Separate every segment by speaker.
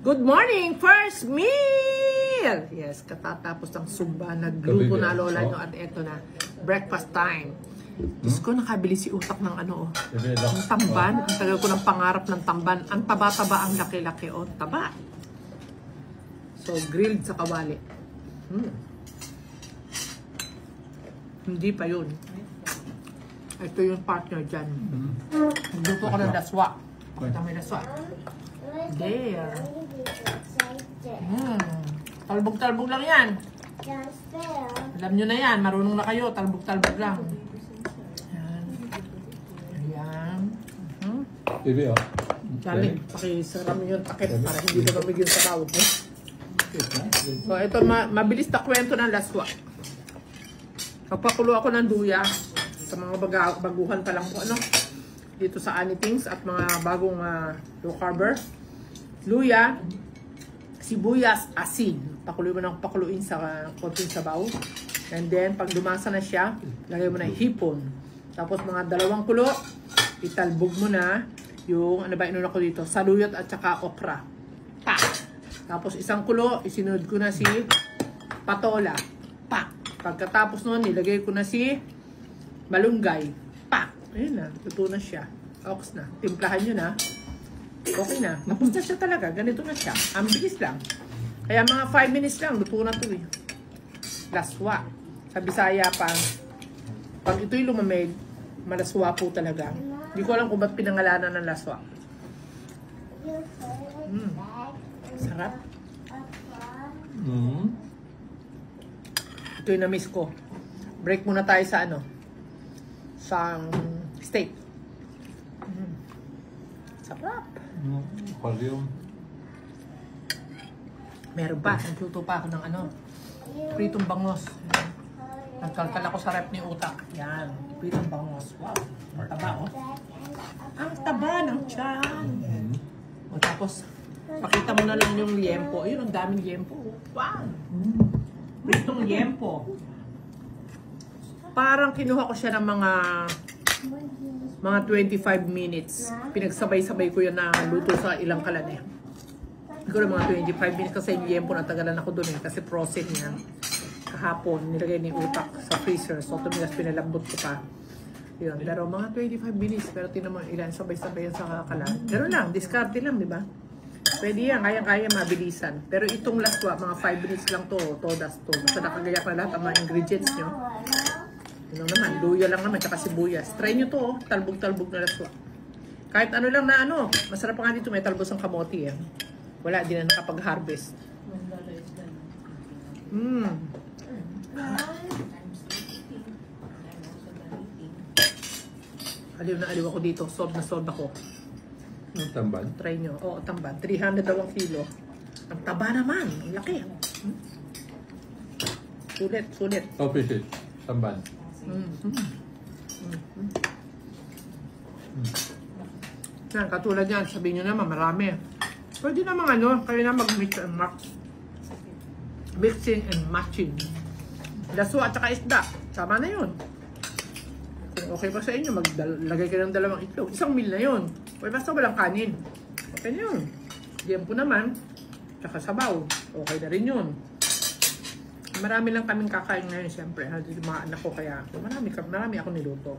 Speaker 1: Good morning! First meal! Yes, katatapos ng Zumba. Nagluto na lola nyo at eto na. Breakfast time. Diyos ko, nakabili si utak ng ano, oh. Ang tamban. Ang tagal ko ng pangarap ng tamban. Ang taba-taba, ang laki-laki, oh. Taba. So, grilled sa kawali. Hindi pa yun. Ito yung partner dyan. Nagluto ko ng laswa. Ito may laswa. There. Talbog-talbog lang yan. Alam nyo na yan. Marunong na kayo. Talbog-talbog lang. Ayan. Ayan.
Speaker 2: Baby, oh.
Speaker 1: Charlie, pakisaram yung takip para hindi ka mamigil sa tawag mo. So, ito mabilis na kwento ng laswa. Pagpakulo ako ng duya sa mga baguhan pa lang po, ano, dito sa Anythings at mga bagong low carber. Luya, sibuyas, asin. Pakuloy mo ng pakuluin sa konting sabaw. And then, pag dumasa na siya, lagay mo na hipon. Tapos mga 2 kulo, italbog mo na yung, ano ba inuna ko dito? Saluyot at saka okra. Pa! Tapos 1 kulo, isinunod ko na si patola. Pa! Pagkatapos nun, nilagay ko na si malunggay. Pa! Ayun na, luto na siya. Ox na. Timplahan nyo na. Okay na. Tapos na siya talaga. Ganito na siya. Ang bilis lang. Kaya mga 5 minutes lang. Luto na ito eh. Laswa. Sa Bisaya pa. Pag ito'y lumamig, malaswa po talaga. Hindi ko alam kung ba't pinangalanan ng laswa. Sarap. Ito'y na-miss ko. Break muna tayo sa ano. Sa steak. Sarap. Meron pa. Nagluto pa ako ng ano. Pritong bangos. Nagkalkal ako sa rep ni utak. Yan. Pritong bangos. Wow. Ang taba, oh. Ang taba ng tiyan. O tapos, pakita mo na lang yung liempo. Ayun, ang daming liempo. Wow. Pritong liempo. Parang kinuha ko siya ng mga 25 minutes. Pinagsabay-sabay ko yan na luto sa ilang kalan eh. Siguro mga 25 minutes kasi yung liempo natagalan ako dun eh. Kasi frozen yan. Kahapon, nilagay ni utak sa freezer. So, tumigas pinalambot ko pa. Yun. Pero mga 25 minutes. Pero tinan mo ilan, sabay-sabay yan sa kalan. Pero lang, discarte lang, di ba? Pwede yan, kaya-kaya mabilisan. Pero itong laswa, mga 5 minutes lang to. Todas to. Basta nakagayak na lahat ang mga ingredients nyo. Ano naman, luya lang naman, tsaka sibuyas. Try nyo to, oh. Talbog-talbog na laswa. Kahit ano lang na ano, masarap pa nga dito, may talbos ng kamote eh. Wala, di na nakapag-harvest. Aliw na aliw ako dito, solve na solve ako.
Speaker 2: Ang tamban?
Speaker 1: Try nyo, oo, tamban. 300 daw ang kilo. Ang taba naman, ang laki. Sulit, sulit.
Speaker 2: Oh, fish it. Tamban.
Speaker 1: Yan, katulad yan, sabihin nyo naman, marami. Pwede naman ano, kayo na mag-mix and match. Mixing and matching. Laswa at saka isda, tama na yun. Kung okay pa sa inyo, maglagay kayo ng 2 itlog. 1 meal na yun. Pwede basta walang kanin. Okay na yun. Liempo naman, tsaka sabaw. Okay na rin yun. Marami lang kaming kakain ngayon, siyempre. Yung mga anak ko, kaya marami ako niluto.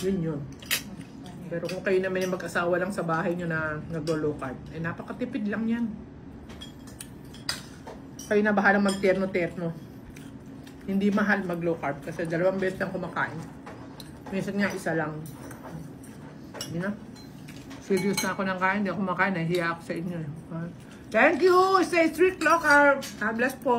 Speaker 1: Yun. Pero kung kayo naman yung mag-asawa lang sa bahay nyo na nag-low carb, eh napakatipid lang yan. Kayo na bahalang mag-terno-terno. Hindi mahal mag-low carb kasi 2 beses lang kumakain. Minsan nga 1 lang. Hindi na. Serious na ako ng kain, hindi ako kumakain. Nahihiya ako sa inyo. Thank you! Stay strict, low carb! God bless po!